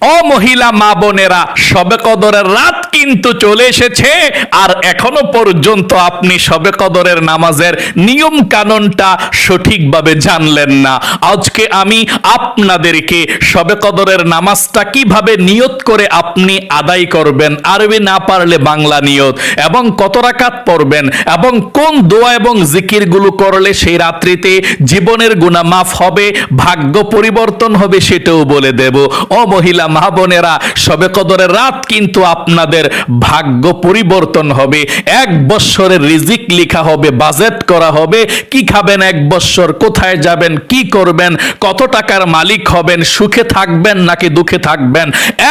ও মহিলা মা বোনেরা, শবে কদরের রাত কিন্তু চলে এসেছে, আর এখনো পর্যন্ত আপনি শবে কদরের নামাজের নিয়ম কানুনটা সঠিকভাবে জানলেন না। আজকে আমি আপনাদেরকে শবে কদরের নামাজটা কিভাবে নিয়ত করে আপনি আদায় করবেন, আরবি না পারলে বাংলা নিয়ত, এবং কত রাকাত পড়বেন, এবং কোন দোয়া এবং জিকিরগুলো করলে সেই রাত্রিতে জীবনের গুনাহ মাফ হবে, ভাগ্য পরিবর্তন হবে, সেটাও বলে দেব। ও মহিলা মা বোনেরা, শবে কদরের রাত কিন্তু আপনাদের ভাগ্য পরিবর্তন হবে। 1 বছরের রিজিক লেখা হবে, বাজেট করা হবে, কি খাবেন 1 বছর, কোথায় যাবেন, কি করবেন, কত টাকার মালিক হবেন, সুখে থাকবেন নাকি দুঃখে থাকবেন,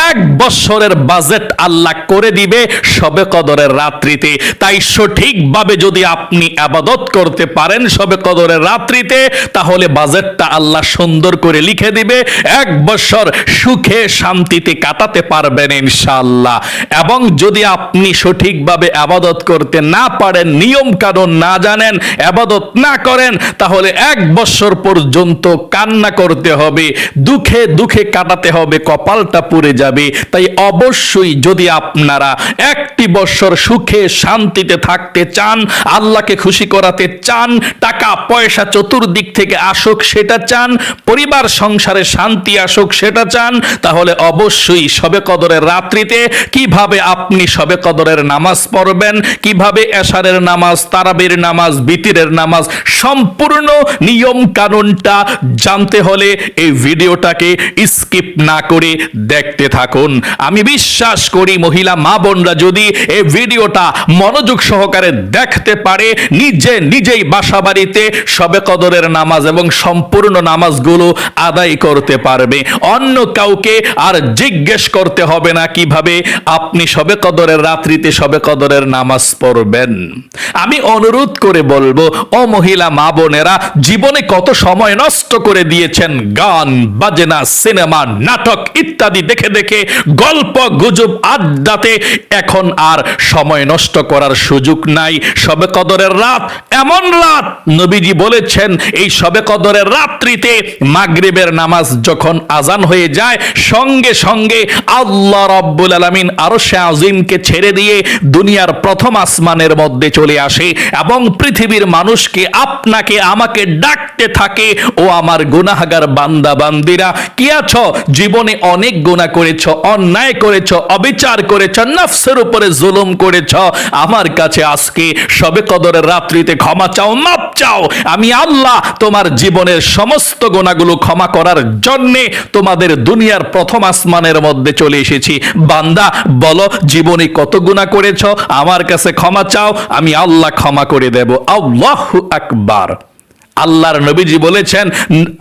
1 বছরের বাজেট আল্লাহ করে দিবে শবে কদরের রাত্রিতে। তাই সঠিকভাবে যদি আপনি ইবাদত করতে পারেন শবে কদরের রাত্রিতে, তাহলে বাজেটটা আল্লাহ সুন্দর করে লিখে দিবে, 1 বছর সুখে শান্তিতে কাটাতে পারবেন ইনশাআল্লাহ। এবং যদি আপনি সঠিকভাবে ইবাদত করতে না পারেন, নিয়ম কানুন না জানেন, ইবাদত না করেন, তাহলে 1 বছর পর্যন্ত কান্না করতে হবে, দুঃখে দুঃখে কাটাতে হবে, কপালটা পুড়ে যাবে। তাই অবশ্যই যদি আপনারা 1টি বছর সুখে শান্তিতে থাকতে চান, আল্লাহকে খুশি করাতে চান, টাকা পয়সা চতুর্দিক থেকে আসুক সেটা চান, পরিবার সংসারে শান্তি আসুক সেটা চান, তাহলে অবশ্যই শবে কদরের রাত্রিতে কিভাবে আপনি শবে কদরের নামাজ পড়বেন, কিভাবে এশারের নামাজ, তারাবির নামাজ, বিতিরের নামাজ, সম্পূর্ণ নিয়ম কানুনটা জানতে হলে এই ভিডিওটাকে স্কিপ না করে দেখতে থাকুন। আমি বিশ্বাস করি মহিলা মা বোনরা যদি এই ভিডিওটা মনোযোগ সহকারে দেখতে পারে, নিজেই বাসা বাড়িতে শবে কদরের নামাজ এবং সম্পূর্ণ নামাজগুলো আদায় করতে পারবে। অন্য কাউকে আর জিজ্ঞেস করতে হবে না কিভাবে আপনি শবে কদরের রাত্রিতে শবে কদরের নামাজ পড়বেন। আমি অনুরোধ করে বলবো, ও মহিলা মা বোনেরা, জীবনে কত সময় নষ্ট করে দিয়েছেন গান বাজনা, সিনেমা, নাটক ইত্যাদি দেখে দেখে, গল্প গুজব আড্ডাতে। এখন আর সময় নষ্ট করার সুযোগ নাই। শবে কদরের রাত এমন রাত, নবীজি বলেছেন এই শবে কদরের রাত্রিতে মাগরিবের নামাজ যখন আজান হয়ে যায়, সঙ্গে সঙ্গে আল্লাহ রাব্বুল আলামিন আরশে আজিমকে ছেড়ে দিয়ে দুনিয়ার প্রথম আসমানের মধ্যে চলে আসে এবং পৃথিবীর মানুষকে, আপনাকে আমাকে ডাকতে থাকে, ও আমার গুনাহগার বান্দা বান্দিরা, কি আছো? জীবনে অনেক গুনাহ করেছ, অন্যায় করেছ, অবিচার করেছ, নফসের উপরে জুলুম করেছ, আমার কাছে আজকে শবে কদরের রাত্রিতে ক্ষমা চাও, মাপ চাও। আমি আল্লাহ তোমার জীবনের সমস্ত গুনাহগুলো ক্ষমা করার জন্যে তোমাদের দুনিয়ার প্রথম আসমানের মধ্যে চলে এসেছি। বান্দা বলো, জীবনে কত গুনাহ করেছ, আমার কাছে ক্ষমা চাও, আমি আল্লাহ ক্ষমা করে দেব। আল্লাহু আকবার। আল্লাহর নবীজি বলেছেন,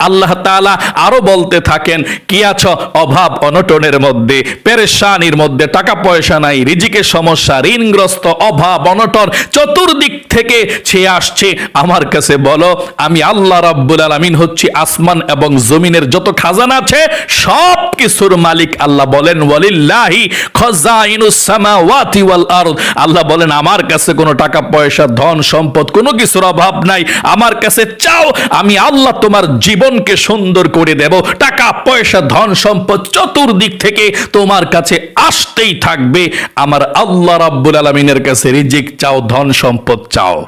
আল্লাহ তাআলা আরো বলতে থাকেন, কি আছো অভাব অনটনের মধ্যে, পেরেশানির মধ্যে, টাকা পয়সা নাই, রিজিকের সমস্যা, ঋণগ্রস্ত, অভাব অনটন চতুর্দিক থেকে ছেয়ে আসছে, আমার কাছে বলো, আমি আল্লাহ রাব্বুল আলামিন হচ্ছি আসমান এবং জমিনের যত খাজানা আছে সব কিছুর মালিক। আল্লাহ বলেন, ওয়ালিল্লাহি খাযাইনুস সামাওয়াতি ওয়াল আরদ। আল্লাহ বলেন, আমার কাছে কোনো টাকা পয়সা, ধন সম্পদ, কোনো কিছুর অভাব নাই, আমার কাছে চাও, আমি আল্লাহ তোমার জীবনকে সুন্দর করে দেব। টাকা পয়সা, ধন সম্পদ চতুর্দিক থেকে তোমার কাছে আসতেই থাকবে। আমার আল্লাহ রাব্বুল আলামিনের কাছে রিজিক চাও, ধন সম্পদ চাও।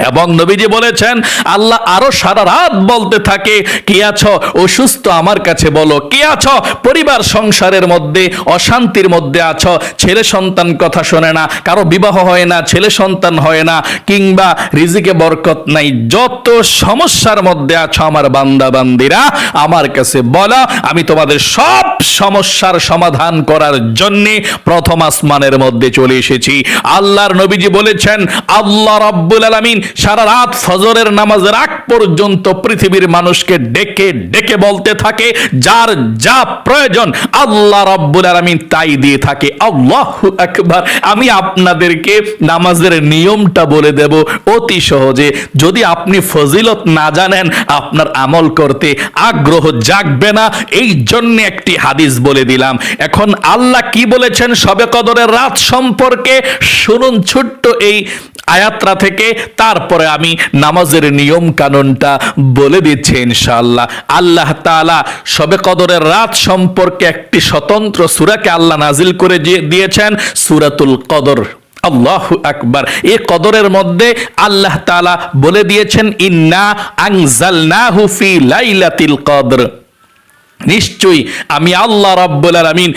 এবং নবীজি বলেছেন, আল্লাহ আরো সারা রাত বলতে থাকে, কি আছো অসুস্থ, আমার কাছে বলো, কি আছো পরিবার সংসারের মধ্যে অশান্তির মধ্যে আছো, ছেলে সন্তান কথা শোনে না, কারো বিবাহ হয় না, ছেলে সন্তান হয় না, কিংবা রিজিকে বরকত নাই, যত সমস্যার মধ্যে আছো আমার বান্দা বান্দিরা, আমার কাছে বলো, আমি তোমাদের সব সমস্যার সমাধান করার জন্য প্রথম আসমানের মধ্যে চলে এসেছি। আল্লাহর নবীজি বলেছেন, আল্লাহ রাব্বুল আলামিন সারা রাত ফজরের নামাজের আগ পর্যন্ত পৃথিবীর মানুষকে ডেকে ডেকে বলতে থাকে, যার যা প্রয়োজন আল্লাহ রাব্বুল আলামিন তাই দিয়ে থাকে। আল্লাহু আকবার। আমি আপনাদেরকে নামাজের নিয়মটা বলে দেব অতি সহজে। যদি আপনি ফজিলত না জানেন, আপনার আমল করতে আগ্রহ জাগবে না, এই জন্য একটি হাদিস বলে দিলাম। এখন আল্লাহ কি বলেছেন শবে কদরের রাত সম্পর্কে শুনুন ছোট্ট এই আয়াতটা থেকে, তারপরে আমি নামাজের নিয়ম কানুনটা বলে দিচ্ছি ইনশাআল্লাহ। আল্লাহ তাআলা শবে কদরের রাত সম্পর্কে একটি স্বতন্ত্র সূরাকে আল্লাহ নাজিল করে দিয়েছেন, সূরাতুল কদর। আল্লাহু আকবার। এই কদরের মধ্যে আল্লাহ তাআলা বলে দিয়েছেন, ইন্না আনজালনাহু ফি লাইলাতিল কদর, নিশ্চয়ই আমি আল্লাহ রাব্বুল আলামিন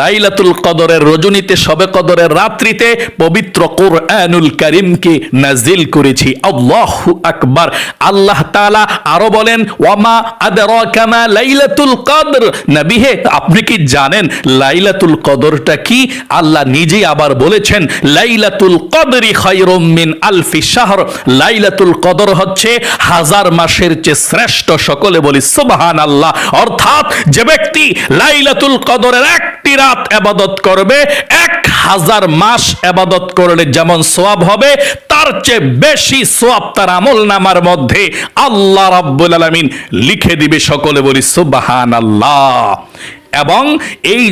লাইলাতুল কদরের রজনীতে, শবে কদরের রাত্রিতে পবিত্র কুরআনুল কারীমকে নাজিল করেছি। আল্লাহু আকবার। আল্লাহ তাআলা আরো বলেন, ওয়ামা আদরাকা মা লাইলাতুল কদর, নবী হে আপনি কি জানেন লাইলাতুল কদরটা কি? আল্লাহ নিজেই আবার বলেছেন, লাইলাতুল কদরি খায়রুম মিন আলফি শাহর, লাইলাতুল কদর হচ্ছে হাজার মাসের চেয়ে শ্রেষ্ঠ। সকলে বলি সুবহানাল্লাহ। অর্থাৎ যে ব্যক্তি লাইলাতুল কদরের একটি রাত ইবাদত করবে, 1000 মাস ইবাদত করলে যেমন সওয়াব হবে, তার চেয়ে বেশি সওয়াব তার আমলনামার মধ্যে আল্লাহ রাব্বুল আলামিন লিখে দিবে। সকলে বলি সুবহানাল্লাহ। এবং এই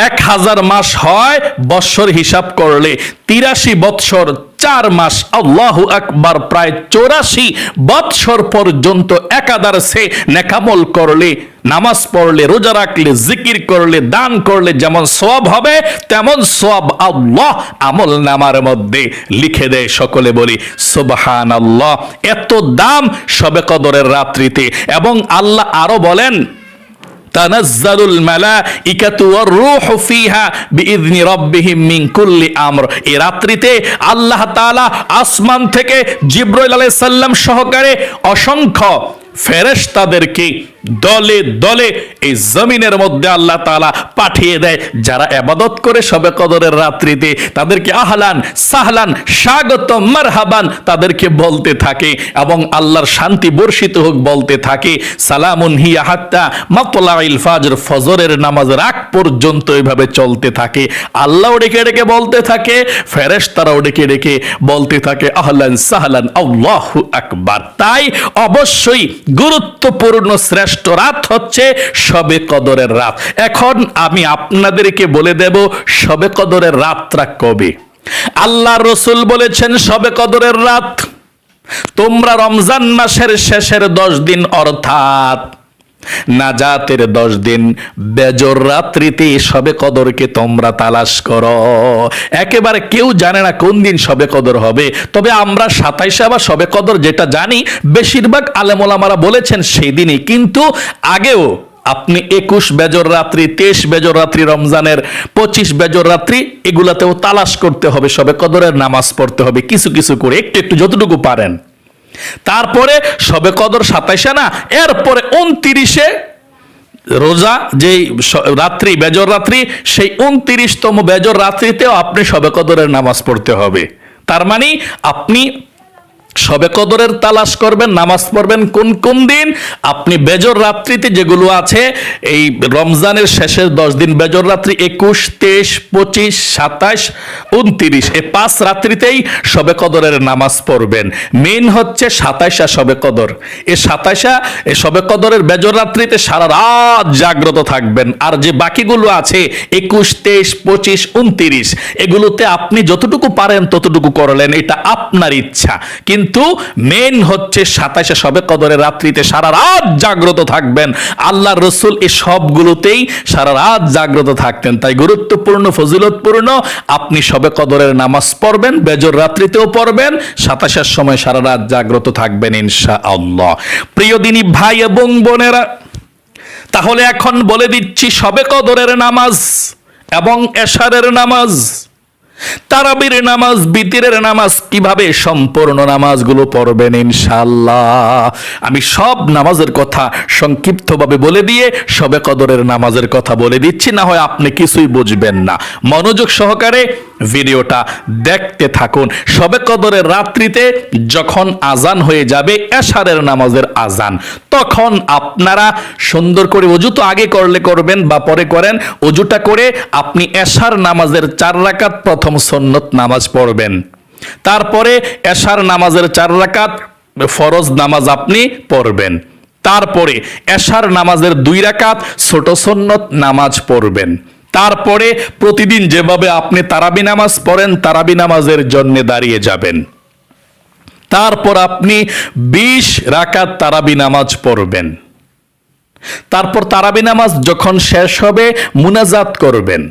1000 মাস হয় বৎসর হিসাব করলে 83 বৎসর 4 মাস, আল্লাহু আকবার, প্রায় 84 বৎসর পর্যন্ত একাদারসে নেকামল করলে, নামাজ পড়লে, রোজা রাখলে, জিকির করলে, দান করলে যেমন সওয়াব হবে, তেমন সওয়াব আল্লাহ আমল নামার মধ্যে লিখে দেয়। সকলে বলি সুবহানাল্লাহ। এত দাম শবে কদরের রাত্রিতে। এবং আল্লাহ আরো বলেন, তানাজ্জালুল মালাইকাতু ওয়ার রূহু ফিহা বিইذনি রাব্বিহিম মিন কুল্লি আমর। এই রাত্রিতে আল্লাহ তাআলা আসমান থেকে জিবরাইল আলাইহিস সালাম সহকারে অসংখ্য ফেরেশতাদেরকে দলে দলে এই জমিনের মধ্যে আল্লাহ তাআলা পাঠিয়ে দেয়। যারা ইবাদত করে শবে কদরের রাত্রিতে, তাদেরকে আহলান সাহলান, স্বাগত, মারহাবান তাদেরকে বলতে থাকে, এবং আল্লাহর শান্তি বর্ষিত হোক বলতে থাকে। সালামুন হিয়া হাত্তা মাতলাইল ফাজর, ফজরের নামাজের আগ পর্যন্ত এইভাবে চলতে থাকে। আল্লাহ ডেকে ডেকে বলতে থাকে, ফেরেশতারাও ডেকে ডেকে বলতে থাকে আহলান সাহলান, আল্লাহু আকবার। তাই অবশ্যই গুরুত্বপূর্ণ শ্রেষ্ঠ রাত হচ্ছে শবে কদরের রাত। এখন আমি আপনাদেরকে বলে দেব শবে কদরের রাতটা কবে। আল্লাহ রাসূল বলেছেন, শবে কদরের রাত তোমরা রমজান মাসের শেষের 10 দিন, অর্থাৎ নাজাতের 10 দিন বেজর রাত্রিতে শবে কদরকে তোমরা তালাশ করো। একেবারে কেউ জানে না কোন দিন শবে কদর হবে, তবে আমরা 27 বা শবে কদর যেটা জানি, বেশিরভাগ আলেম ওলামারা বলেছেন সেই দিনই। কিন্তু আগেও আপনি 21 বেজর রাত্রি, 23 বেজর রাত্রি, রমজানের 25 বেজর রাত্রি, এগুলাতেও তালাশ করতে হবে, শবে কদরের নামাজ পড়তে হবে কিছু কিছু করে, একটু একটু যতটুকু পারেন। তারপরে শবে কদর 27 না, এরপরে 29-এ রোজা যেই রাত্রি, বেজর রাত্রি, সেই 29তম বেজর রাত্রিতেও আপনি শবে কদরের নামাজ পড়তে হবে। তার মানে আপনি শবে কদরের তালাশ করবেন, নামাজ পড়বেন কোন কোন দিন? আপনি বেজর রাত্রিতে যেগুলো আছে, এই রমজানের শেষের 10 দিন বেজর রাত্রি 21, 23, 25, 27, 29, এই 5 রাত্রিতেই শবে কদরের নামাজ পড়বেন। মেইন হচ্ছে 27 শবে কদর। এই 27 এই শবে কদরের বেজর রাত্রিতে সারা রাত জাগ্রত থাকবেন। আর যে বাকিগুলো আছে 21, 23, 25, 29, এগুলোতে আপনি যতটুকু পারেন ততটুকু করলেন, এটা আপনার ইচ্ছা। কিন্তু মেন হচ্ছে 27 শবে কদরের রাত্রিতে সারা রাত জাগ্রত থাকবেন। আল্লাহর রাসূল এই সবগুলোতেই সারা রাত জাগ্রত থাকতেন। তাই গুরুত্বপূর্ণ, ফজিলতপূর্ণ, আপনি শবে কদরের নামাজ পড়বেন, বেজর রাত্রিতেও পড়বেন, 27 সময় সারা রাত জাগ্রত থাকবেন ইনশাআল্লাহ। প্রিয় দিনী ভাই এবং বোনেরা, তাহলে এখন বলে দিচ্ছি শবে কদরের নামাজ এবং এশারের নামাজ, তারাবির নামাজ, বিতিরের নামাজ কিভাবে সম্পূর্ণ নামাজগুলো পড়বেন ইনশাআল্লাহ। আমি সব নামাজের কথা সংক্ষিপ্তভাবে বলে দিয়ে শবে কদরের নামাজের কথা বলে দিচ্ছি, না হয় আপনি কিছুই বুঝবেন না। মনোযোগ সহকারে ভিডিওটা দেখতে থাকুন। শবে কদরের রাত্রিতে যখন আজান হয়ে যাবে, এশারের নামাজের আজান, তখন আপনারা সুন্দর করে, ওযু তো আগে করলে করবেন বা পরে করেন, ওযুটা করে আপনি এশার নামাজের 4 রাকাত প্রথম সুন্নত নামাজ পড়বেন। তারপরে এশার নামাজের 4 রাকাত ফরজ নামাজ আপনি পড়বেন। তারপরে এশার নামাজের 2 রাকাত ছোট সুন্নত নামাজ পড়বেন। তারপরে প্রতিদিন যেভাবে আপনি তারাবি নামাজ পড়েন, তারাবি নামাজের জন্য দাঁড়িয়ে যাবেন। তারপর আপনি 20 রাকাত তারাবি নামাজ পড়বেন। তারপর তারাবি নামাজ যখন শেষ হবে মুনাজাত করবেন।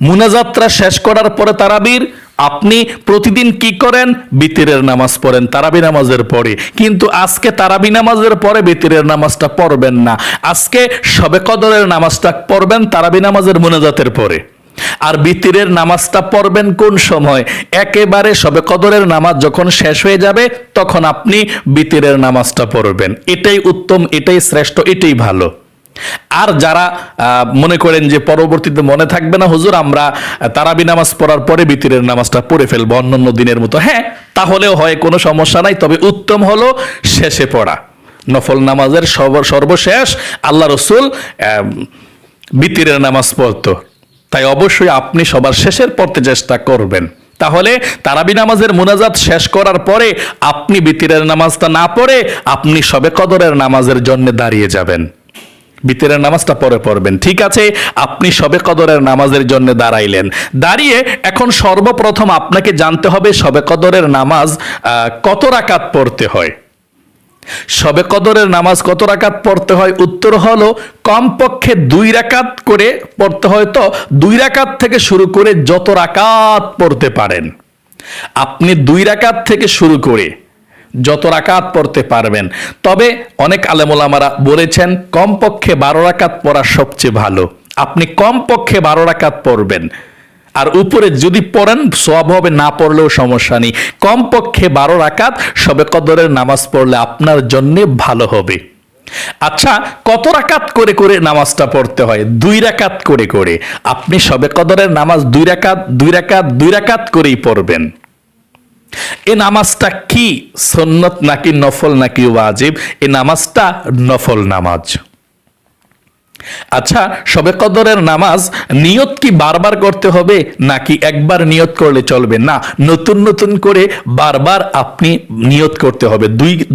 মুনাজাতটা শেষ করার পরে তারাবির আপনি প্রতিদিন কি করেন? বিতিরের নামাজ পড়েন তারাবি নামাজের পরে। কিন্তু আজকে তারাবি নামাজের পরে বিতিরের নামাজটা পড়বেন না, আজকে শবে কদরের নামাজটা পড়বেন তারাবি নামাজের মুনাজাতের পরে। আর বিতিরের নামাজটা পড়বেন কোন সময়? একেবারে শবে কদরের নামাজ যখন শেষ হয়ে যাবে তখন আপনি বিতিরের নামাজটা পড়বেন। এটাই উত্তম, এটাই শ্রেষ্ঠ, এটাই ভালো। আর যারা মনে করেন যে পরবর্তীতে মনে থাকবে না হুজুর, আমরা তারাবি নামাজ পড়ার পরে বিতিরের নামাজটা পড়ে ফেলবো অন্যান্য দিনের মতো, হ্যাঁ তাহলেও হয়, কোনো সমস্যা নাই। তবে উত্তম হলো শেষে পড়া। নফল নামাজের সর্বশেষ আল্লাহ রসুল বিতিরের নামাজ পড়তো, তাই অবশ্যই আপনি সবার শেষের পড়তে চেষ্টা করবেন। তাহলে তারাবি নামাজের মুনাজাত শেষ করার পরে আপনি বিতিরের নামাজটা না পড়ে আপনি শবে কদরের নামাজের জন্য দাঁড়িয়ে যাবেন। বিতিরের নামাজটা পরে পড়বেন, ঠিক আছে? আপনি শবে কদরের নামাজের জন্য দাঁড়াইলেন। দাঁড়িয়ে এখন সর্বপ্রথম আপনাকে জানতে হবে শবে কদরের নামাজ কত রাকাত পড়তে হয়। শবে কদরের নামাজ কত রাকাত পড়তে হয়? উত্তর হলো কমপক্ষে 2 রাকাত করে পড়তে হয়। তো 2 রাকাত থেকে শুরু করে যত রাকাত পড়তে পারেন আপনি 2 রাকাত থেকে শুরু করে যত রাকাত পড়তে পারবেন। তবে অনেক আলেম ওলামারা বলেছেন কমপক্ষে 12 রাকাত পড়া সবচেয়ে ভালো। আপনি কমপক্ষে 12 রাকাত পড়বেন, আর উপরে যদি পড়েন সওয়াব হবে, না পড়লেও সমস্যা নেই। কমপক্ষে 12 রাকাত শবে কদরের নামাজ পড়লে আপনার জন্য ভালো হবে। আচ্ছা, কত রাকাত করে করে নামাজটা পড়তে হয়? 2 রাকাত করে করে। আপনি শবে কদরের নামাজ 2 রাকাত 2 রাকাত 2 রাকাত করেই পড়বেন। এই নামাজটা কি সুন্নত নাকি নফল নাকি ওয়াজিব? এই নামাজটা নফল নামাজ। আচ্ছা, শবে কদরের নামাজ নিয়ত কি বারবার করতে হবে নাকি একবার নিয়ত করলে চলবে? না, নতুন নতুন করে বারবার আপনি নিয়ত করতে হবে।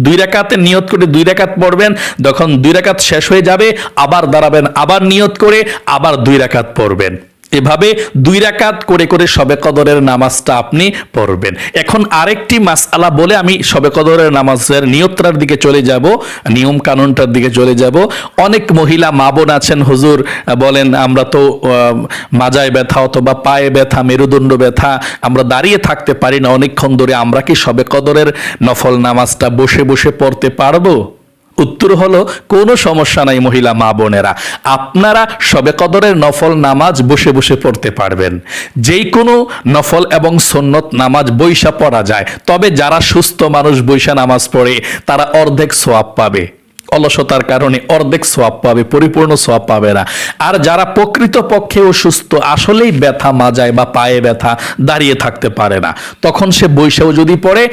2 রাকাতে নিয়ত করে 2 রাকাত পড়বেন, যখন 2 রাকাত শেষ হয়ে যাবে আবার দাঁড়াবেন, আবার নিয়ত করে আবার 2 রাকাত পড়বেন। এভাবে 2 রাকাত করে করে শবে কদরের নামাজটা আপনি পড়বেন। এখন আরেকটি মাসআলা বলে আমি শবে কদরের নামাজের নিয়তটার দিকে চলে যাব, নিয়ম কানুনটার দিকে চলে যাব। অনেক মহিলা মা বোন আছেন, হুজুর বলেন আমরা তো মাজায় ব্যথা অথবা পায়ে ব্যথা, মেরুদণ্ড ব্যথা, আমরা দাঁড়িয়ে থাকতে পারি না অনেকক্ষণ ধরে, আমরা কি শবে কদরের নফল নামাজটা বসে বসে পড়তে পারবো? উত্তর হলো কোনো সমস্যা নাই মহিলা মা বোনেরা, আপনারা শবে কদরের নফল নামাজ বসে বসে পড়তে পারবেন। যেই কোনো নফল এবং সুন্নত নামাজ বইসা পড়া যায়, তবে যারা সুস্থ মানুষ বইসা নামাজ পড়ে তারা অর্ধেক সওয়াব পাবে, অলসতার কারণে অর্ধেক সওয়াব পাবে, পরিপূর্ণ সওয়াব পাবে না। আর যারা প্রকৃত পক্ষে অসুস্থ, আসলেই ব্যথা মাজায় বা পায়ে ব্যথা, দাঁড়িয়ে থাকতে পারে না, তখন সে বইসাও যদি পড়ে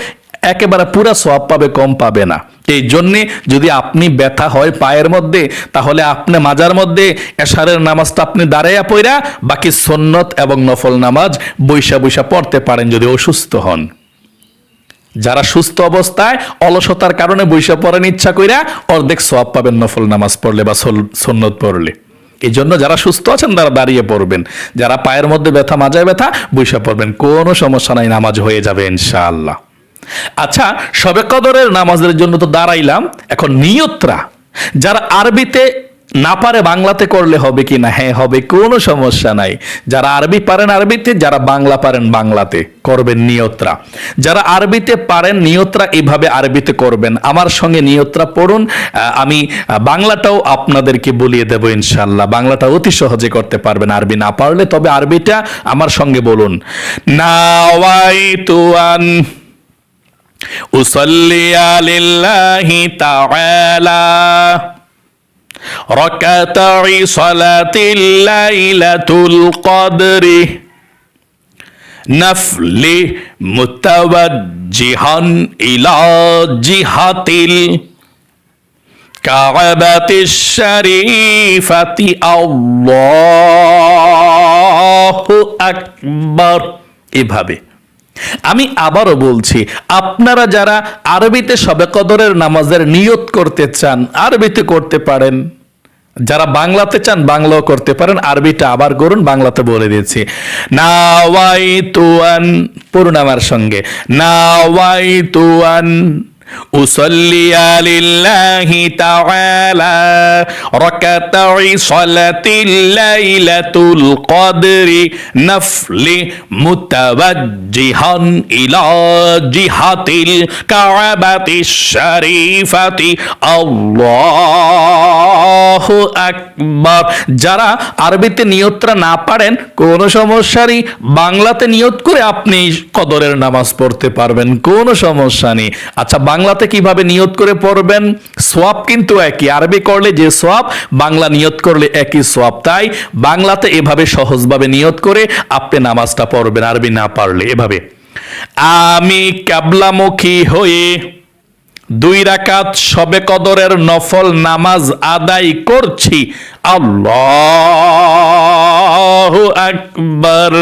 একেবারে পুরা সওয়াব পাবে, কম পাবে না। এই জন্যে যদি আপনি ব্যথা হয় পায়ের মধ্যে, তাহলে আপনি মাজার মধ্যে এশারের নামাজটা আপনি দাঁড়াইয়া পড়া বাকি সুন্নত এবং নফল নামাজ বইসা বইসা পড়তে পারেন যদি অসুস্থ হন। যারা সুস্থ অবস্থায় অলসতার কারণে বইসা পড়েন ইচ্ছা কইরা, অর্ধেক সওয়াব পাবেন নফল নামাজ পড়লে বা সুন্নত পড়লে। এই জন্য যারা সুস্থ আছেন তারা দাঁড়িয়ে পড়বেন, যারা পায়ের মধ্যে ব্যথা মাজায় ব্যথা বইসা পড়বেন, কোনো সমস্যা নাই, নামাজ হয়ে যাবে ইনশাআল্লাহ। আচ্ছা, শবে কদরের নামাজের জন্য তো দাঁড়াইলাম, এখন নিয়তরা যারা আরবিতে না পারে বাংলাতে করলে হবে কি না? হ্যাঁ হবে, কোনো সমস্যা নাই। যারা আরবি পারেন আরবিতে, যারা বাংলা পারেন বাংলাতে করবেন নিয়তরা। যারা আরবিতে পারেন নিয়তরা এভাবে আরবিতে করবেন। আমার সঙ্গে নিয়তরা পড়ুন, আমি বাংলাটাও আপনাদেরকে বলিয়ে দেব ইনশাআল্লাহ। বাংলাটা অতি সহজে করতে পারবেন আরবি না পারলে, তবে আরবিটা আমার সঙ্গে বলুন। নাওয়াইতু আন উসাল্লিয়া লিল্লাহি তাআলা রাকাতাই সালাতিল লাইলাতুল কদরি নাফলি মুতাওয়াজ্জিহান ইলা জিহাতিল কাবাতিশ শরীফাতি আল্লাহু আকবার। এভাবে আমি আবারও বলছি, আপনারা যারা আরবিতে শবে কদরের নামাজের নিয়ত করতে চান আরবিতে করতে পারেন, যারা বাংলাতে চান বাংলাও করতে পারেন, আরবিটা আবার করুন, বাংলাতে বলে দিয়েছি। নাওয়াইতু আন, পড়ুন আমার সঙ্গে, নাওয়াইতু আন উসাল্লিয়া লিল্লাহি তাআলা রাকাতাই সালাতিল লাইলাতুল কদরি নাফলি মুতাওয়াজ্জিহান ইলা জিহাতিল কাবাতিশ শরীফাতি আল্লাহু আকবার। যারা আরবিতে নিয়তটা না পারেন কোনো সমস্যা নেই, বাংলাতে নিয়ত করে আপনি কদরের নামাজ পড়তে পারবেন, কোনো সমস্যা নেই। আচ্ছা, বাংলাতে কিভাবে নিয়ত করে পড়বেন? সওয়াব কিন্তু একই, আরবি করলে যে সওয়াব, বাংলা নিয়ত করলে একই সওয়াব। তাই বাংলাতে এভাবে সহজভাবে নিয়ত করে আপনি নামাজটা পড়বেন, আরবি না পারলে এভাবে, আমি কিবলামুখী হয়ে 2 রাকাত শবে কদরের নফল নামাজ আদায় করছি, আল্লাহু আকবার।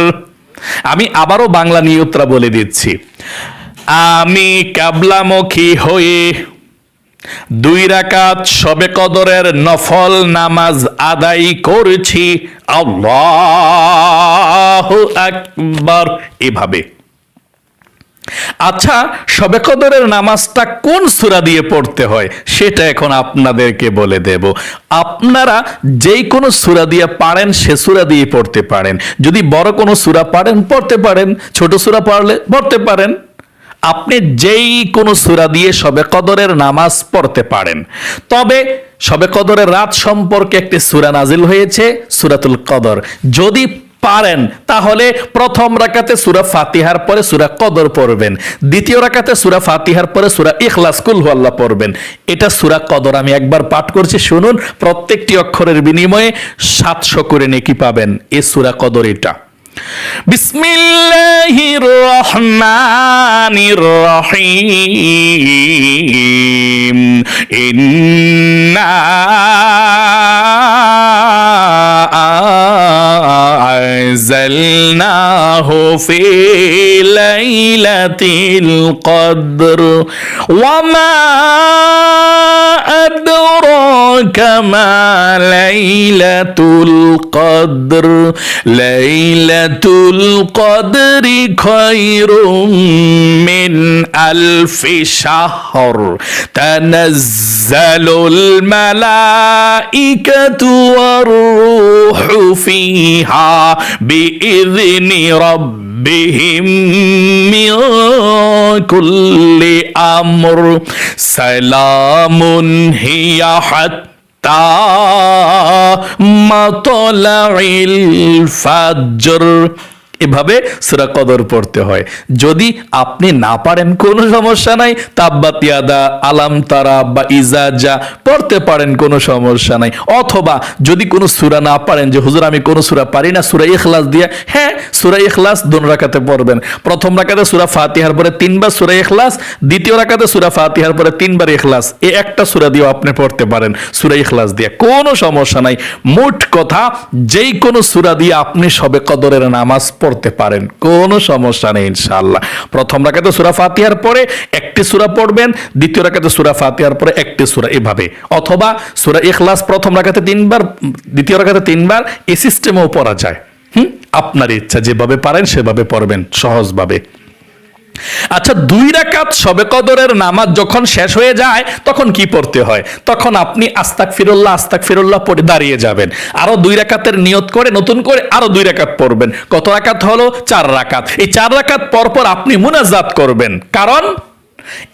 আমি আবারও বাংলা নিয়তটা বলে দিচ্ছি, আমি কিবলামুখী হয়ে 2 রাকাত শবে কদরের নফল নামাজ আদায় করছি, আল্লাহু আকবার, এভাবে। আচ্ছা, শবে কদরের নামাজটা কোন সূরা দিয়ে পড়তে হয় সেটা এখন আপনাদেরকে বলে দেব। আপনারা যেই কোনো সূরা দিয়ে পারেন সে সূরা দিয়ে পড়তে পারেন। যদি বড় কোনো সূরা পারেন পড়তে পারেন, ছোট সূরা পারলে পড়তে পারেন। আপনি যেই কোনো সূরা দিয়ে শবে কদরের নামাজ পড়তে পারেন। তবে শবে কদরের রাত সম্পর্কে একটি সূরা নাজিল হয়েছে, সূরাতুল কদর। যদি পারেন তাহলে প্রথম রাকাতে সূরা ফাতিহার পরে সূরা কদর পড়বেন, দ্বিতীয় রাকাতে সূরা ফাতিহার পরে সূরা ইখলাস কুল হুয়াল্লাহ পড়বেন। এটা সূরা কদর, আমি একবার পাঠ করছি, শুনুন। প্রত্যেকটি অক্ষরের বিনিময়ে 700 করে নেকি পাবেন। এই সূরা কদর এটা। বিসমিল্লাহির রহমানির রহিম, ইন্না আনজালনাহু ফি লাইলাতিল কদর ওয়া মা আদরাকা মা লাইলাতুল কদর লাইলাতুল কদরি খায়রুম মিন আলফি শাহর তানাজ্জালুল মালাইকাতু ওয়ার রূহু ফিহা বিইذনি রাব্বিহিম মিন কুল্লি আমর সালামুন হিয়া হাত্তা মাতলাইল ফাজর। এভাবে সূরা কদর পড়তে হয়। যদি আপনি না পারেন কোনো সমস্যা নাই, তাব্বাত ইয়াদা, আলাম তারা বা ইজাজা পড়তে পারেন, কোনো সমস্যা নাই। অথবা যদি কোনো সূরা না পারেন, যে হুজুর আমি কোনো সূরা পারি না, সূরা ইখলাস দিয়ে, হ্যাঁ সূরা ইখলাস 2 রাকাতে পড়বেন। প্রথম রাকাতে সূরা ফাতিহার পরে 3 বার সূরা ইখলাস, দ্বিতীয় রাকাতে সূরা ফাতিহার পরে 3 বার ইখলাস। এই একটা সূরা দিয়েও আপনি পড়তে পারেন, সূরা ইখলাস দিয়ে, কোনো সমস্যা নাই। মোট কথা, যেই কোনো সূরা দিয়ে আপনি শবে কদরের নামাজ পড়তে পারেন, কোনো সমস্যা নেই ইনশাআল্লাহ। প্রথম রাকাতে সূরা ফাতিহার পরে একটি সূরা পড়বেন, দ্বিতীয় রাকাতে সূরা ফাতিহার পরে একটি সূরা, এভাবে। অথবা সূরা ইখলাস প্রথম রাকাতে 3 বার, দ্বিতীয় রাকাতে 3 বার, এই সিস্টেমেও পড়া যায়। আপনার ইচ্ছা, যেভাবে পারেন সেভাবে পড়বেন সহজভাবে। আচ্ছা, 2 রাকাত শবে কদরের নামাজ যখন শেষ হয়ে যায় তখন কি পড়তে হয়? তখন আপনি আস্তাগফিরুল্লাহ আস্তাগফিরুল্লাহ পড়ে দাঁড়িয়ে যাবেন। আরো 2 রাকাতের নিয়ত করে নতুন করে আরো 2 রাকাত পড়বেন। কত রাকাত হলো? 4 রাকাত। এই 4 রাকাত পর পর আপনি মুনাজাত করবেন, কারণ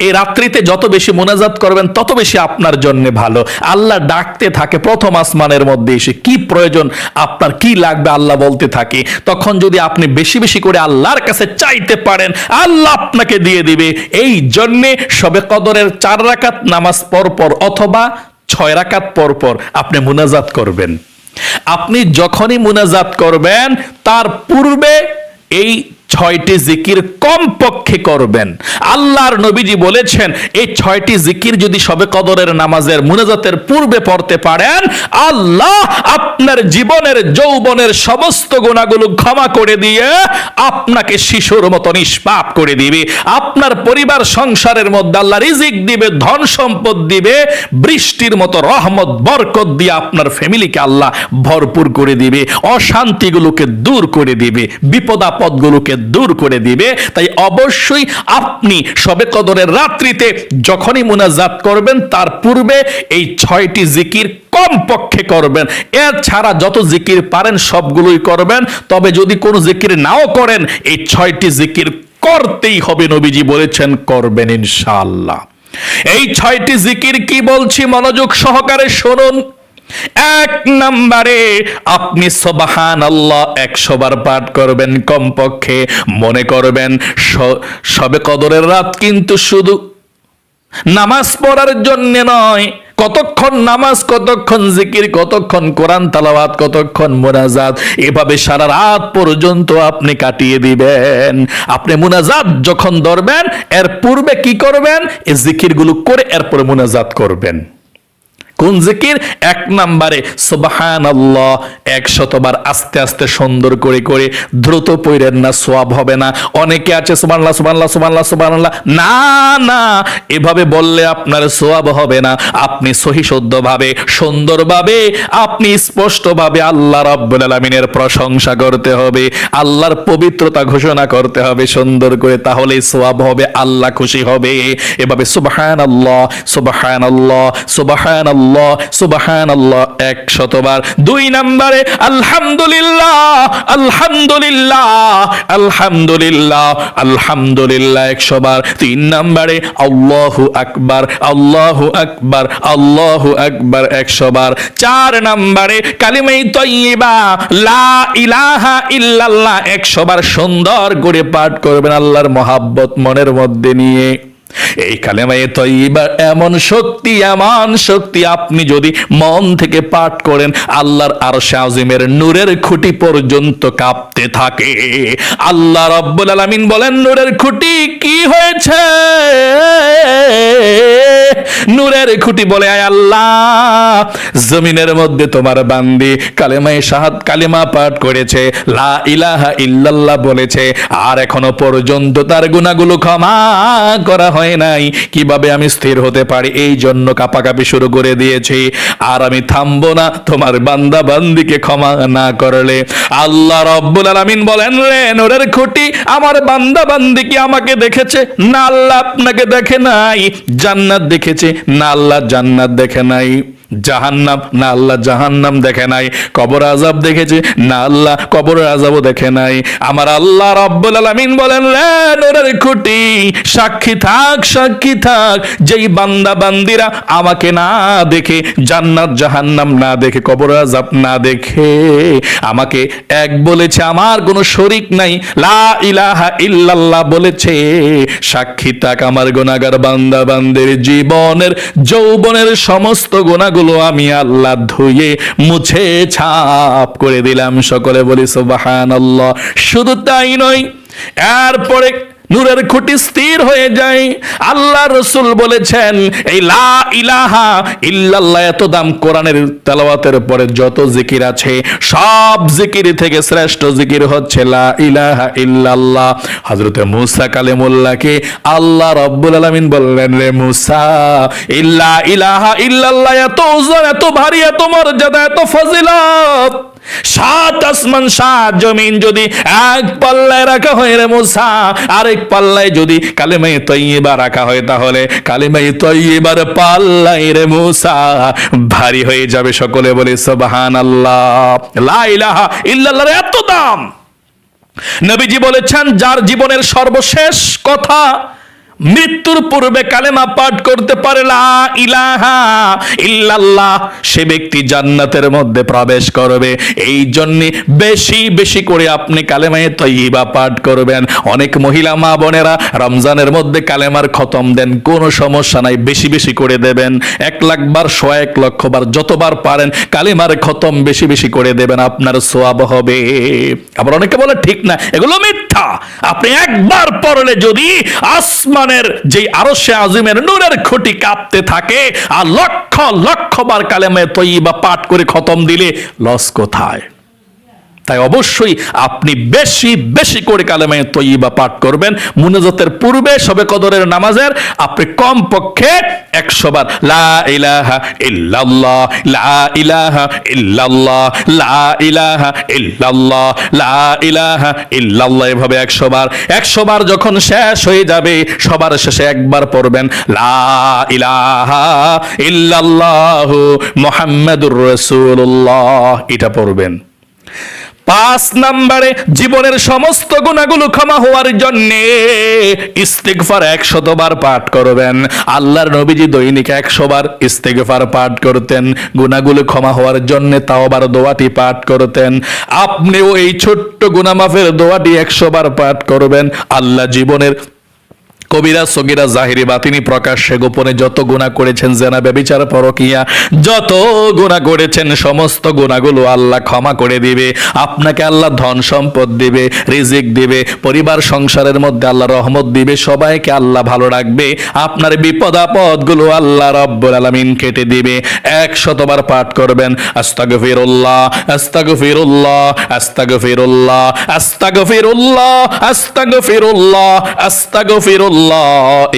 এই রাত্রিতে যত বেশি মুনাজাত করবেন তত বেশি আপনার জন্য ভালো। আল্লাহ ডাকতে থাকে প্রথম আসমানের মধ্যে এসে, কি প্রয়োজন আপনার, কি লাগবে আল্লাহ বলতে থাকে। তখন যদি আপনি বেশি বেশি করে আল্লাহর কাছে চাইতে পারেন, আল্লাহ আপনাকে দিয়ে দিবে। এই জন্যে শবে কদরের 4 রাকাত নামাজ পর পর অথবা 6 রাকাত পর পর আপনি মুনাজাত করবেন। আপনি যখনই মুনাজাত করবেন তার পূর্বে এই 6টি জিকির কমপক্ষে করবেন। আল্লাহর নবীজি বলেছেন এই 6টি জিকির যদি শবে কদরের নামাজের মুনাজাতের পূর্বে পড়তে পারেন, আল্লাহ আপনার জীবনের যৌবনের সমস্ত গুনাহগুলো ক্ষমা করে দিয়ে আপনাকে শিশুর মতো নিষ্পাপ করে দিবে। আপনার পরিবার সংসারের মধ্যে আল্লাহ রিজিক দিবে, ধন সম্পদ দিবে, বৃষ্টির মতো রহমত বরকত দিয়ে আপনার ফ্যামিলিকে আল্লাহ ভরপুর করে দিবে, অশান্তিগুলোকে দূর করে দিবে, বিপদ আপদগুলোকে দূর করে দিবে। তাই অবশ্যই আপনি শবে কদরের রাত্রিতে যখনই মুনাজাত করবেন তার পূর্বে এই 6টি জিকির কমপক্ষে করবেন। এছাড়া যত জিকির পারেন সবগুলোই করবেন। তবে যদি কোনো জিকির নাও করেন এই 6টি জিকির করতেই হবে, নবীজি বলেছেন করবেন ইনশাআল্লাহ। এই 6টি জিকির কি বলছি মনোযোগ সহকারে শুনুন। 1 নম্বরে আপনি সুবহানাল্লাহ 100 বার পাঠ করবেন কমপক্ষে। মনে করবেন শবে কদরের রাত কিন্তু শুধু নামাজ পড়ার জন্য নয়, কতক্ষণ নামাজ, কতক্ষণ জিকির, কতক্ষণ কোরআন তেলাওয়াত, কতক্ষণ মুনাজাত, এভাবে সারা রাত পর্যন্ত আপনি কাটিয়ে দিবেন। আপনি মুনাজাত যখন ধরবেন এর পূর্বে কি করবেন, এই জিকিরগুলো করে এরপরে মুনাজাত করবেন। কোন জিকির? 1 নম্বরে সুবহানাল্লাহ 100 বার আস্তে আস্তে সুন্দর করে করে, দ্রুত পড়েন না, সওয়াব হবে না। অনেকে আছে সুবহানাল্লাহ সুবহানাল্লাহ সুবহানাল্লাহ সুবহানাল্লাহ, না না, এভাবে বললে আপনার সওয়াব হবে না। আপনি সহি শুদ্ধভাবে সুন্দরভাবে আপনি স্পষ্টভাবে আল্লাহ রাব্বুল আলামিনের প্রশংসা করতে হবে, আল্লাহর পবিত্রতা ঘোষণা করতে হবে সুন্দর করে, তাহলেই সওয়াব হবে, আল্লাহ খুশি হবে। এভাবে সুবহানাল্লাহ সুবহানাল্লাহ সুবহানাল্লাহ সুবহানাল্লাহ 100 বার। 2 নম্বরে আলহামদুলিল্লাহ আলহামদুলিল্লাহ আলহামদুলিল্লাহ আলহামদুলিল্লাহ 100 বার। 3 নম্বরে আল্লাহু আকবার আল্লাহু আকবার আল্লাহু আকবার 100 বার। 4 নম্বরে কালিমায়ে তাইয়্যিবা লা ইলাহা ইল্লাল্লাহ 100 বার সুন্দর করে পাঠ করবেন আল্লাহর মহাব্বত মনের মধ্যে নিয়ে। এই কালেমায়ে তাইয়্যিবা এমন শক্তি, আপনি যদি মন থেকে পাঠ করেন আল্লাহর আরশে আজিমের নূরের খুঁটি পর্যন্ত কাঁপতে থাকে। আল্লাহ রাব্বুল আলামিন বলেন, নূরের খুঁটি কি হয়েছে? নূরের খুঁটি বলে, আয় আল্লাহ, জমিনের মধ্যে তোমার বান্দি কালেমায়ে শাহাদাত কালিমা পাঠ করেছে, লা ইলাহা ইল্লাল্লাহ বলেছে, আর এখনো পর্যন্ত তার গুনাহগুলো ক্ষমা করা হয় নাই। কিভাবে আমি স্থির হতে পারি? এই জন্য কাঁপাকাঁপি শুরু করে দিয়েছি। আর আমি থামবো না তোমার বান্দা বান্দিকে ক্ষমা না করলে। আল্লাহ রাব্বুল আলামিন বলেন, রে নূরের খুঁটি, আমার বান্দা বান্দি কি আমাকে দেখেছে? না, আল্লাহ আপনাকে দেখে নাই। জান্নাত দেখেছে? না, আল্লাহ জান্নাত দেখে নাই। জাহান্নাম? না, আল্লাহ জাহান্নাম দেখে নাই। কবর আযাব দেখেছে? না, আল্লাহ কবর আযাবও দেখে নাই। আমার আল্লাহ রাব্বুল আলামিন বলেন, রে নূরের খুঁটি, সাক্ষী থাক, সাক্ষী থাক, যেই বান্দা বান্দিরা আমাকে না দেখে, জান্নাত জাহান্নাম না দেখে, কবর আযাব না দেখে আমাকে এক বলেছে, আমার কোনো শরীক নাই, লা ইলাহা ইল্লাল্লাহ বলেছে, সাক্ষী থাক আমার গুনাহগার বান্দা বান্দির জীবনের যৌবনের সমস্ত গুনাহ গুলো আমি আল্লাহ ধুয়ে মুছে ছাপ করে দিলাম। সকলে বলি সুবহানাল্লাহ। শুধু তাই নয়, এরপরে নূরের খুঁটি স্থির হয়ে যায়। আল্লাহ রাসূল বলেছেন, এই লা ইলাহা ইল্লাল্লাহ এত দাম। কোরআনের তেলাওয়াতের পরে যত জিকির আছে সব জিকির থেকে শ্রেষ্ঠ জিকির হচ্ছে লা ইলাহা ইল্লাল্লাহ। হযরতে মূসা কালিমুল্লাহকে আল্লাহ রাব্বুল আলামিন বললেন, রে মূসা, ইল্লা ইলাহা ইল্লাল্লাহ এত ওজন, এত ভারী, এত মর্যাদা, এত ফজিলত, 7 আসমান 7 জমিন যদি এক পাল্লায় রাখা হয় রে মূসা, আরেক পাল্লায় যদি কালিমায়ে তাইয়্যিবা রাখা হয়, তাহলে কালিমায়ে তাইয়্যিবার পাল্লায় রে মূসা ভারী হয়ে যাবে। সকলে বলে সুবহানাল্লাহ। লা ইলাহা ইল্লাল্লাহর এত দাম। নবীজি বলেছেন, যার জীবনের সর্বশেষ কথা মৃত্যুর পূর্বে কালেমা পাঠ করতে পারে লা ইলাহা ইল্লাল্লাহ, সে ব্যক্তি জান্নাতের মধ্যে প্রবেশ করবে। এই জন্য বেশি বেশি করে আপনি কালেমায়ে তয়্যিবা পাঠ করবেন। অনেক মহিলা মা বোনেরা রমজানের মধ্যে কালেমার খতম দেন, কোনো সমস্যা নাই, বেশি বেশি করে দেবেন। 1,00,000 বার, 1,00,000 বার, যতবার পারেন কালেমার খতম বেশি বেশি করে দেবেন, আপনার সওয়াব হবে। আবার অনেকে বলে ঠিক না, এগুলো মিথ্যা। আপনি একবার পড়লে যদি আসমানের যে আরশে আজিমের নূরের খুঁটি কাঁপতে থাকে, আর লক্ষ লক্ষ বার কালেমায়ে তয়্যিবা পাঠ করে খতম দিলে লস কোথায়? তাই অবশ্যই আপনি বেশি বেশি করে কালেমায়ে তয়্যিবা পাঠ করবেন। মুনাজাতের পূর্বে শবে কদরের নামাজের আপনি কমপক্ষে 100 বার লা ইলাহা ইল্লাল্লাহ, লা ইলাহা ইল্লাল্লাহ, লা ইলাহা ইল্লাল্লাহ, লা ইলাহা ইল্লাল্লাহ, এভাবে 100 বার যখন শেষ হয়ে যাবে, সবার শেষে একবার পড়বেন লা ইলাহা ইল্লাল্লাহ মুহাম্মাদুর রাসূলুল্লাহ, এটা পড়বেন। 5 নম্বরে জীবনের সমস্ত গুনাহগুলো ক্ষমা হওয়ার জন্য ইস্তিগফার 100 বার পাঠ করবেন। আল্লাহর নবীজি দৈনিক 100 বার ইস্তিগফার পাঠ করতেন, গুনাহগুলো ক্ষমা হওয়ার জন্য তাওবার দোয়াটি পাঠ করতেন। আপনিও এই ছোট্ট গুনাহ মাফের দোয়াটি 100 বার পাঠ করবেন। আল্লাহ জীবনের কবিরা সগীরা জাহিরি বাতিনি প্রকাশ্যে গোপনে যত গুনাহ করেছেন, জেনা ব্যভিচার পরকিয়া যত গুনাহ করেছেন, সমস্ত গুনাহগুলো আল্লাহ ক্ষমা করে দিবে। আপনাকে আল্লাহ ধন সম্পদ দিবে, রিজিক দিবে, পরিবার সংসারের মধ্যে আল্লাহ রহমত দিবে, সবাইকে আল্লাহ ভালো রাখবে, আপনার বিপদ আপদগুলো আল্লাহ রাব্বুল আলামিন কেটে দিবে। 100 বার পাঠ করবেন আস্তাগফিরুল্লাহ আস্তাগফিরুল্লাহ আস্তাগফিরুল্লাহ আস্তাগফিরুল্লাহ আস্তাগফিরুল্লাহ আস্তাগফিরুল্লাহ,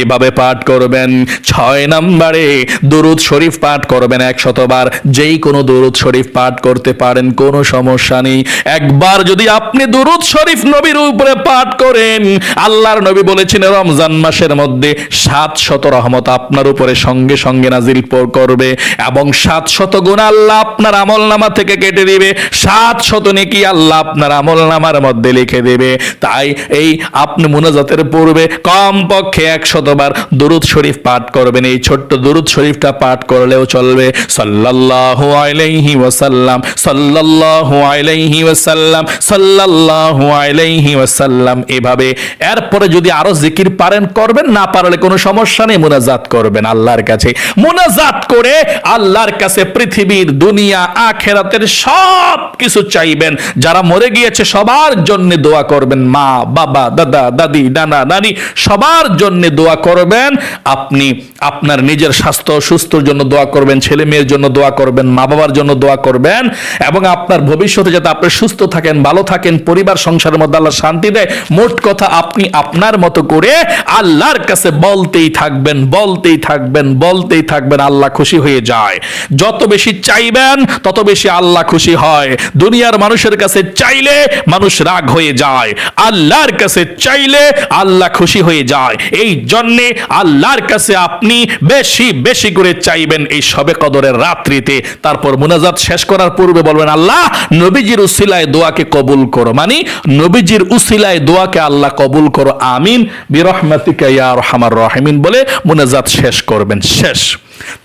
এভাবে পাঠ করবেন। 6 নম্বরে দুরূদ শরীফ পাঠ করবেন 100 বার। যেই কোনো দুরূদ শরীফ পাঠ করতে পারেন, কোনো সমস্যা নেই। একবার যদি আপনি দুরূদ শরীফ নবীর উপরে পাঠ করেন, আল্লাহর নবী বলেছেন রমজান মাসের মধ্যে 700 রহমত আপনার উপরে সঙ্গে সঙ্গে নাজিল করবে, এবং 700 গুনাহ আল্লাহ আপনার আমলনামা থেকে কেটে দিবে, 700 নেকি আল্লাহ আপনার আমলনামার মধ্যে লিখে দেবে। তাই এই আপনি মুনাজাতের পূর্বে কমপক্ষে 100 বার দুরূদ শরীফ পাঠ করবেন। এই ছোট্ট দুরূদ শরীফটা পাঠ করলেও চলবে। সাল্লাল্লাহু আলাইহি ওয়াসাল্লাম, সাল্লাল্লাহু আলাইহি ওয়াসাল্লাম, সাল্লাল্লাহু আলাইহি ওয়াসাল্লাম, এভাবে। এরপরে যদি আরো জিকির পারেন করবেন, না পারলে কোনো সমস্যা নেই, মুনাজাত করবেন আল্লাহর কাছে। মুনাজাত করে আল্লাহর কাছে পৃথিবীর, দুনিয়া, আখিরাতের সব কিছু চাইবেন। যারা মরে গিয়েছে সবার জন্য দোয়া করবেন, মা বাবা দাদা দাদি নানা নানি সবার জন্য দোয়া করবেন। আপনি আপনার নিজের স্বাস্থ্য সুস্থর জন্য দোয়া করবেন, ছেলে মেয়ের জন্য দোয়া করবেন, মা বাবার জন্য দোয়া করবেন, এবং আপনার ভবিষ্যতে যাতে আপনি সুস্থ থাকেন, ভালো থাকেন, পরিবার সংসারের মধ্যে আল্লাহ শান্তি দেয়। মোট কথা আপনি আপনার মতো করে আল্লাহর কাছে বলতেই থাকবেন, বলতেই থাকবেন, বলতেই থাকবেন। আল্লাহ খুশি হয়ে যায়। যত বেশি চাইবেন তত বেশি আল্লাহ খুশি হয়। দুনিয়ার মানুষের কাছে চাইলে মানুষ রাগ হয়ে যায়, আল্লাহর কাছে চাইলে আল্লাহ খুশি হয়ে যায়। এই জন্যে আল্লাহর কাছে আপনি বেশি বেশি করে চাইবেন এই শবে কদরের রাত্রিতে। তারপর মুনাজাত শেষ করার পূর্বে বলবেন আল্লাহ নবীজির উসিলায় দোয়াকে কবুল করো, মানে নবীজির উসিলায় দোয়াকে আল্লাহ কবুল করো, আমিন বিরহমাতিকা ইয়া আরহামার রাহিমিন বলে মুনাজাত শেষ করবেন। শেষ।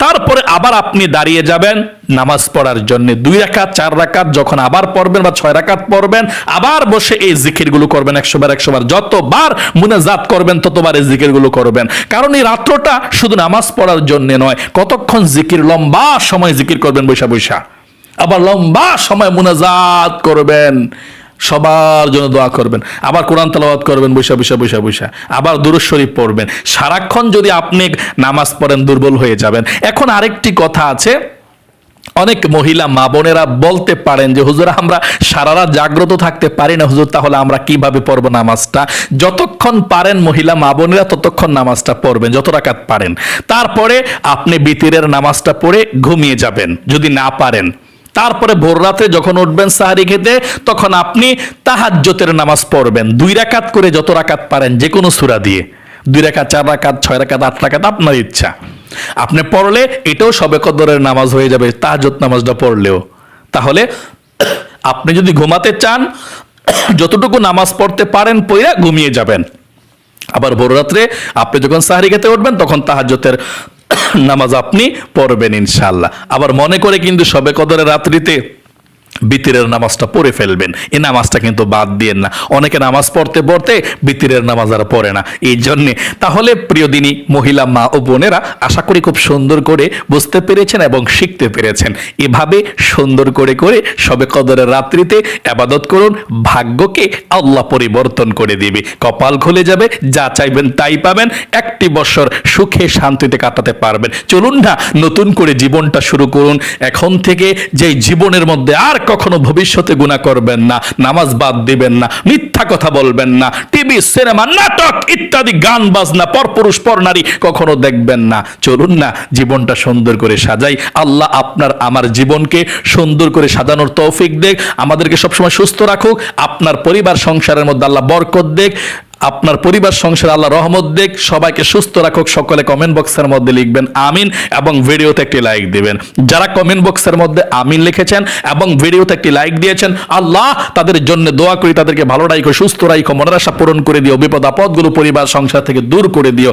তারপরে আবার আপনি দাঁড়িয়ে যাবেন নামাজ পড়ার জন্য। 2 রাকাত 4 রাকাত যখন আবার পড়বেন বা 6 রাকাত পড়বেন, আবার বসে এই জিকিরগুলো করবেন 100 বার 100 বার। যতবার মুনাজাত করবেন ততবার এই জিকিরগুলো করবেন। কারণ এই রাত্রটা শুধু নামাজ পড়ার জন্য নয়, কতক্ষণ জিকির, লম্বা সময় জিকির করবেন বৈশা বৈশা, আবার লম্বা সময় মুনাজাত করবেন, সবার জন্য দোয়া করবেন, আবার কোরআন তেলাওয়াত করবেন বৈশা বৈশা বৈশা বৈশা, আবার দুরূদ শরীফ পড়বেন। সারাক্ষণ যদি আপনি নামাজ পড়েন দুর্বল হয়ে যাবেন। এখন আরেকটি কথা আছে, অনেক মহিলা মা বোনেরা বলতে পারেন যে হুজুর আমরা সারা রাত জাগ্রত থাকতে পারি না হুজুর, তাহলে আমরা কিভাবে পড়বো নামাজটা? যতক্ষণ পারেন মহিলা মা বোনেরা ততক্ষণ নামাজটা পড়বেন, যত রাকাত পারেন। তারপরে আপনি বিতিরের নামাজটা পড়ে ঘুমিয়ে যাবেন যদি না পারেন। তারপরে ভোর রাতে যখন উঠবেন সাহারি খেতে, তখন আপনি তাহাজ্জুদের নামাজ পড়বেন 2 রাকাত করে, যত রাকাত পারেন, যে কোনো সূরা দিয়ে। 2 রাকাত 4 রাকাত 6 রাকাত 8 রাকাত আপনার ইচ্ছা। আপনি পড়লে এটাও শবে কদরের নামাজ হয়ে যাবে, তাহাজ্জুদ নামাজটা পড়লেও। তাহলে আপনি যদি ঘুমাতে চান, যতটুকু নামাজ পড়তে পারেন পড়ে ঘুমিয়ে যাবেন। আবার ভোর রাত্রে আপনি যখন সাহরি খেতে উঠবেন তখন তাহাজ্জুদের নামাজ আপনি পড়বেন ইনশাআল্লাহ। আবার মনে করে কিন্তু শবে কদরের রাত্রিতে বিতিরের নামাজটা পড়ে ফেলবেন, এই নামাজটা কিন্তু বাদ দিয়েন না। অনেকে নামাজ পড়তে পড়তে বিতিরের নামাজ আর পড়ে না, এই জন্যে। তাহলে প্রিয় দিনী মহিলা মা ও বোনেরা, আশা করি খুব সুন্দর করে বুঝতে পেরেছেন এবং শিখতে পেরেছেন। এভাবে সুন্দর করে করে শবে কদরের রাত্রিতে ইবাদত করুন, ভাগ্যকে আল্লাহ পরিবর্তন করে দিবে, কপাল খুলে যাবে, যা চাইবেন তাই পাবেন, একটি বছর সুখে শান্তিতে কাটাতে পারবেন। চলুন না নতুন করে জীবনটা শুরু করুন এখন থেকে। যে জীবনের মধ্যে আর কখনো ভবিষ্যতে গুনাহ করবেন না, নামাজ বাদ দিবেন না, মিথ্যা কথা বলবেন না, টিভি সিনেমা নাটক ইত্যাদি গান বাজনা পরপুরুষ পরনারী কখনো দেখবেন না। চলুন না জীবনটা সুন্দর করে সাজাই। আল্লাহ আপনার আমার জীবনকে সুন্দর করে সাজানোর তৌফিক দেখ, আমাদেরকে সবসময় সুস্থ রাখুক, আপনার পরিবার সংসারের মধ্যে আল্লাহ বরকত দেখ, আপনার পরিবার সংসার আল্লাহ রহমত দেখ, সবাইকে সুস্থ রাখুক। সকলে কমেন্ট বক্সের মধ্যে লিখবেন আমিন এবং ভিডিওতে একটি লাইক দিবেন। যারা কমেন্ট বক্সের মধ্যে আমিন লিখেছেন এবং ভিডিওতে একটি লাইক দিয়েছেন, আল্লাহ তাদের জন্য দোয়া করি, তাদেরকে ভালো রাখো, সুস্থ রাখো, মনের আশা পূরণ করে দিও, বিপদ আপদগুলো পরিবার সংসার থেকে দূর করে দিও,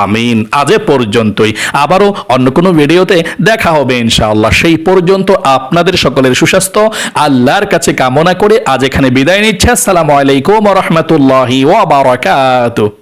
আমিন। আজ এ পর্যন্তই, আবারও অন্য কোনো ভিডিওতে দেখা হবে ইনশাআল্লাহ। সেই পর্যন্ত আপনাদের সকলের সুস্বাস্থ্য আল্লাহর কাছে কামনা করে আজ এখানে বিদায় নিচ্ছে। আসসালামু আলাইকুম ওয়া রাহমাতুল্লাহি ওয়া বারাকাতুহু।